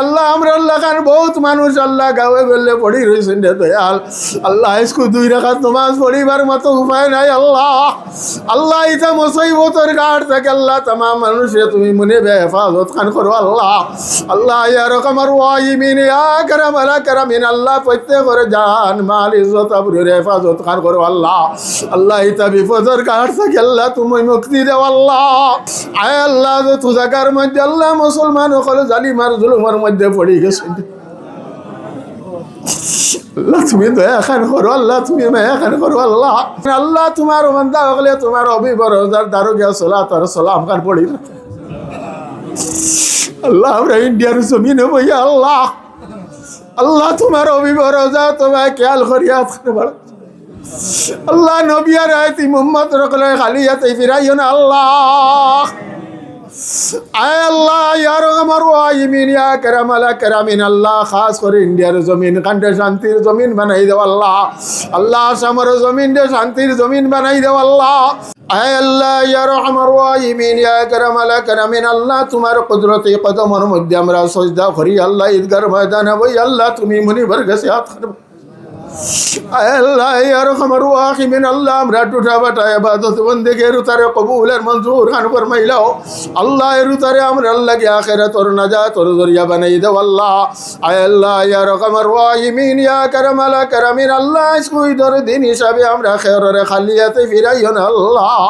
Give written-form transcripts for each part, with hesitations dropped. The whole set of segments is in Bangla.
আল্লাহ আমরা আল্লাহ খান বহুত মানুষ আল্লাহ গাঁয়ে গেলে পড়ি রয়েছেন রে দয়াল আল্লাহ আজকে 2 রাকাত নামাজ পড়িবার মতো উপায় নাই আল্লাহ আল্লাহ ইতা মুসিবতের ঘাট থেকে আল্লাহ तमाम মানুষে তুমি মনে হেফাজত খান করো আল্লাহ আল্লাহ ইয়া রহমার রাহিমিন ইয়া কারাম আলা কারামিন আল্লাহ প্রত্যেক করে জান মাল ইজ্জত আবরুর হেফাজত খান করো আল্লাহ আল্লাহ ইতা বিপদের ঘাট থেকে আল্লাহ তুমি মুক্তি দাও আল্লাহ আয় আল্লাহ তো জায়গার মধ্যে আল্লাহ মুসলমান হলে জালিমার জুলুমের মধ্যে পড়ে গেছে আল্লাহ তুমি দয়া খান করো আল্লাহ তুমি মায়া খান করো আল্লাহ আল্লাহ তোমার বান্দা হলে তোমার অভিবরদার দারুগিয়া সালাত আর সালাম খান পড়ি আল্লাহ আমরা ইন্ডিয়ার জমিনে বইয়া আল্লাহ আল্লাহ তোমার অভিবরদা তোমায় খেয়াল করিয়া আল্লাহ নবী আর আয়তি মুহাম্মদ রকলে খালি হাতে ফিরাইও না আল্লাহ আয় আল্লাহ ইয়া রহমার রাহিমিন ইয়া কারাম আলা কারামিন আল্লাহ খাস করে ইন্ডিয়ার জমিন কান্ডে শান্তির জমিন বানাই দাও আল্লাহ আল্লাহ আসামের জমিন দে শান্তির জমিন বানাই দাও আল্লাহ আয় আল্লাহ ইয়া রহমার রাহিমিন ইয়া কারাম আলা কারামিন আল্লাহ তোমার কুদরতি কদমের মধ্যে আমরা সজদা করি আল্লাহ ঈদগার ময়দানে বই আল্লাহ তুমি মুনিবার কাছে হাত করো আল্লাহ ইয়া রহমার রাহিমিন আল্লাহ আমরা টুটা বাটা ইবাদত বন্দেগীর উতারে কবুল আর মঞ্জুর খান ফরমাইলাও আল্লাহ এর উতারে আমরা আল্লাহ কি আখিরাত আর নাজাত আর জরিয়া বানাই দাও আল্লাহ আল্লাহ ইয়া রহমার রাহিমিন ইয়া কারাম আলা কারামিন আল্লাহ ইসকই দর দিন হিসাবে আমরা খেয়রে খালিয়াতে ফিরাইও না আল্লাহ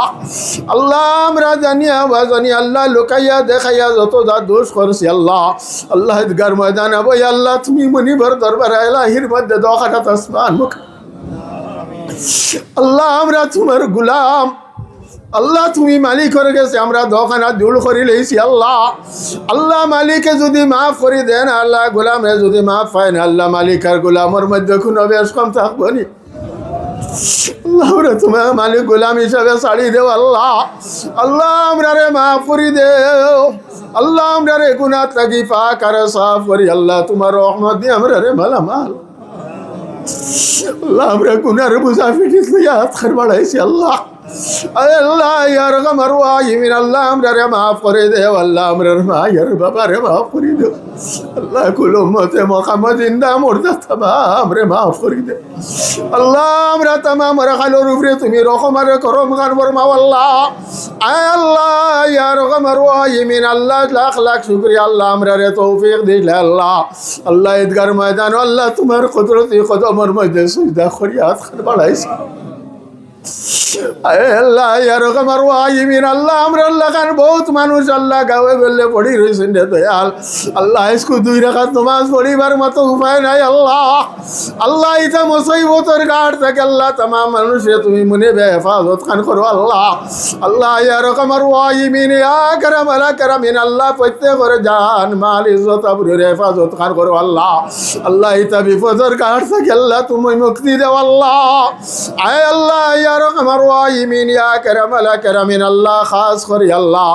আল্লাহ আমরা জানিয়া বাজানি আল্লাহ লুকাইয়া দেখাইয়া যত যা দোষ করছি আল্লাহ আল্লাহ ঈদগার ময়দানে বই আল্লাহ তুমি মুনিবার দরবারে ইলাহির মধ্যে দোখাটা আল্লাহ আমরা তোমার গুলাম আল্লাহ তুমি মালিক হয়ে গেছে আমরা দোকানা জুল করে লইছি আল্লাহ আল্লাহ মালিকে যদি মাফ করে দেন আল্লাহ গোলামে যদি মাফ পায় না আল্লাহ মালিক আর গোলামের মধ্যে কোনো বেশ কম থাকবো নি আল্লাহ আমরা তোমার মালিক গোলাম হিসাবে ছাড়ি দেও আল্লাহ আল্লাহ আমরা রে মাফ করে দেও আল্লাহ আমরা রে গুনাহ থেকে পাক আর সাফ করি আল্লাহ তোমার রহমত দিয়ে আমরা রে মালামাল আল্লাহ আমরা গুনার বোঝা ফিটিস লইয়া হাত খার বাড়াইছি আল্লাহ আল্লাহ ইয়া রহমার রাহিমিন আল্লাহ আমরা রে মাফ করে দেও আল্লাহ আমরা মায়ের বাবারে মাফ করে দেও আল্লাহ কুল উম্মতে মুহাম্মদ জিন্দা মুর্দা तमाम রে মাফ করে দেও আল্লাহ আমরা तमाम রাখালোর উপরে তুমি রহম আর করম খান ফরমাও আল্লাহ আল্লাহ ইয়া রহমার রাহিমিন আল্লাহ লাখ লাখ শুকরিয়া আল্লাহ আমরা রে তৌফিক দিলে আল্লাহ আল্লাহ ঈদগার ময়দান আল্লাহ তোমার কুদরতি কদমের মধ্যে সুজদা করিয়া হাত খান বাড়াইছি আল্লাহ ইয়া রহমার রাহিমিন আল্লাহ আমরা আল্লাহ খান বহুত মানুষ আল্লাহ গাঁয়ে গেলে পড়ি রয়েছেন রে দয়াল আল্লাহ আজকে 2 রাকাত নামাজ পড়িবার মতো উপায় নাই আল্লাহ আল্লাহ ইতা মুসিবতের ঘাট থেকে আল্লাহ तमाम মানুষে তুমি মনে হেফাজত খান করো আল্লাহ আল্লাহ ইয়া রহমার রাহিমিন ইয়া কারাম আলা কারামিন আল্লাহ প্রত্যেক করে জান মাল ইজ্জত আবরুর হেফাজত খান করো আল্লাহ আল্লাহ ইতা বিপদের ঘাট থেকে আল্লাহ তুমি মুক্তি দাও আল্লাহ আয় আল্লাহ ইয়া রহমার রাহিমিন ইয়া কারাম আলা কারামিন আল্লাহ খাস করি আল্লাহ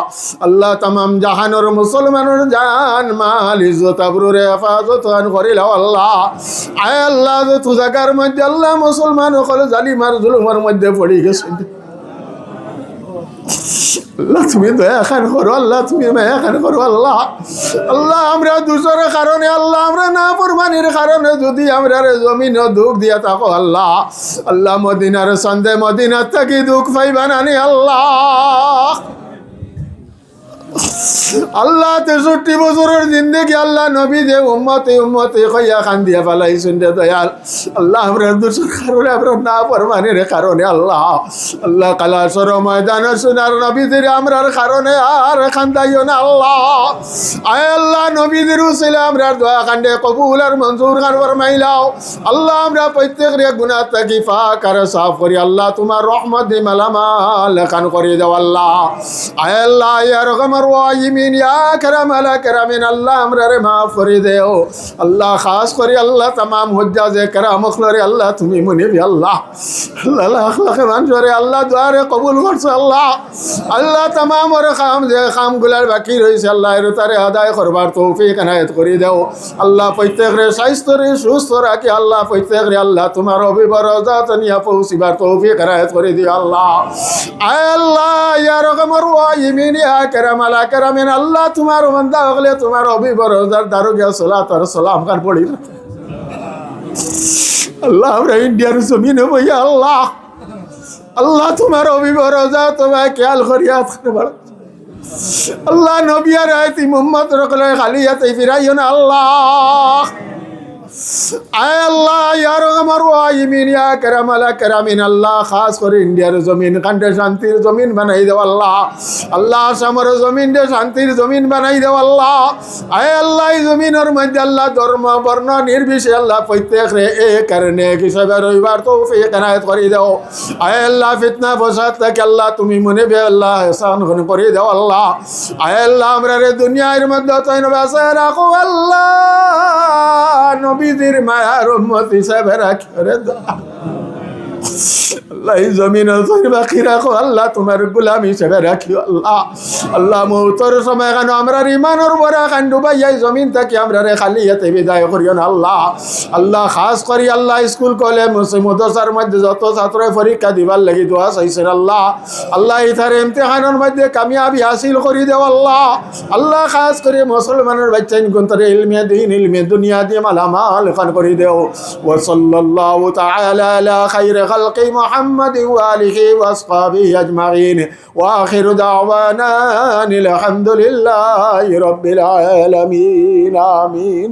আল্লাহ तमाम জাহানের মুসলমানের জান মাল ইজ্জত আবরুর হেফাজত খান করিলাও আল্লাহ আয় আল্লাহ তো জায়গার মধ্যে আল্লাহ মুসলমান হলে জালিমার জুলুমের মধ্যে পড়ে গেছে আল্লাহ তুমি দয়া খান করো আল্লাহ তুমি মায়া খান করো আল্লাহ আল্লাহ আমরা দোষের কারণে আল্লাহ আমরা না ফরমানির কারণে যদি আমরা জমিন দুঃখ দিয়া থাকো আল্লাহ আল্লাহ মদিনার সন্দেহ মদিনা থাকি দুঃখ পাইবা না আল্লাহ আল্লাহ 63 বছরের জিন্দেগি আল্লাহ নবী যে উম্মতে কইয়া খান দিয়া ফেলাইছেন রে দয়াল আল্লাহ আমরা দোষের কারণে আমরা না ফরমানির কারণে আল্লাহ আল্লাহ কালাসর ময়দানে সোনার নবীদের আমরার কারণে আর খান্দাইও না আল্লাহ আয় আল্লাহ নবীদের উসিলা আমরা দোয়া কান্দে কবুল আর মঞ্জুর খান ফরমাইলাও আল্লাহ আমরা প্রত্যেকের গুনাহ থেকে পাক আর সাফ করি আল্লাহ তোমার রহমত দিয়ে মালামাল খান করে দাও আল্লাহ আয় আল্লাহ ইয়া রহমার রাহিমিন ইয়া কারাম আলা কারামিন আল্লাহ আমরা রে মাফ করে দেও আল্লাহ খাস করে আল্লাহ तमाम হুজ্জাজে কারাম খলরে আল্লাহ তুমি মুনিবি আল্লাহ আল্লাহ লাখ লাখ মানুষরে আল্লাহ দুয়ারে কবুল করছে আল্লাহ আল্লাহ तमाम ওর খামগুলার বাকি রইছে আল্লাহ এর তারে আদায় করবার তৌফিক এনায়েত করে দাও আল্লাহ প্রত্যেকরে স্বাস্থ্যরে সুস্থ রাখি আল্লাহ প্রত্যেকরে আল্লাহ তোমার অভিবরজাত নিয়া পৌঁছিবার তৌফিক এনায়েত করে দিও আল্লাহ আল্লাহ ইয়া রহমার রাহিমিন ইয়া কারাম মালা কেরামিন আল্লাহ তোমার বান্দা হলে তোমার অভিবরজার দারুগিয়া সালাত আর সালাম খান পড়ি আল্লাহ আমরা ইন্ডিয়ার জমিনে বইয়া আল্লাহ আল্লাহ তোমার অভিবরজা তোমায় খেয়াল করিয়া আল্লাহ নবিয়ার আয়তি মোহাম্মদ রকলে খালি হাতে ফিরাইও না আল্লাহ আয় আল্লাহ ইয়া রহমান রাহিমিন ইয়া কারাম আলা কারামিন আল্লাহ খাস করে ইন্ডিয়ার জমিন কান্ডে শান্তির জমিন বানাই দাও আল্লাহ আল্লাহ আসামের জমিন দে শান্তির জমিন বানাই দাও আল্লাহ আয় আল্লাহ এই জমিনের মধ্যে আল্লাহ ধর্ম বর্ণ নির্বিশেষে আল্লাহ প্রত্যেক রে এক কারণে হিসাবে রবিবার তৌফিক এনায়েত করে দাও আয় আল্লাহ ফিতনা ফসাদ থেকে আল্লাহ তুমি মনে বে আল্লাহ এহসান করে দাও আল্লাহ আয় আল্লাহ আমরা রে দুনিয়ার মধ্যে তাই বাঁচা রাখো আল্লাহ নবীজির মায়ার উম্মত হিসাবে রাখো রে আল্লাহ এই জমিন বাকি রাখো আল্লাহ তোমার গুলাম হিসেবে রাখিও আল্লাহ আল্লাহ মৌতর সময় কেন আমরা ইমানের বড় কান ডুবাই এই জমিন থেকে আমরা রে খালি হাতে বিদায় করিও না আল্লাহ আল্লাহ খাস করি আল্লাহ স্কুল কলেজ মাদ্রাসার মধ্যে যত ছাত্র পরীক্ষা দিবার লাগি দোয়া চাইছেন আল্লাহ আল্লাহ ইথার ইমতিহানের মধ্যে কামিয়াবি হাসিল করে দেও আল্লাহ আল্লাহ খাস করে মুসলমানের বাচ্চা গুন্তরে ইলমে দিন ইলমে দুনিয়া দিয়ে মালামাল খান করে দেও ওয়া সাল্লাল্লাহু তাআলা আলা খাইর খালকি মুহাম্মদ ওয়া আলিহি ওয়া আসহাবিহি আজমাইন ওয়া আখিরু দাওয়ানা আলহামদুলিল্লাহি রাব্বিল আলামিন আমিন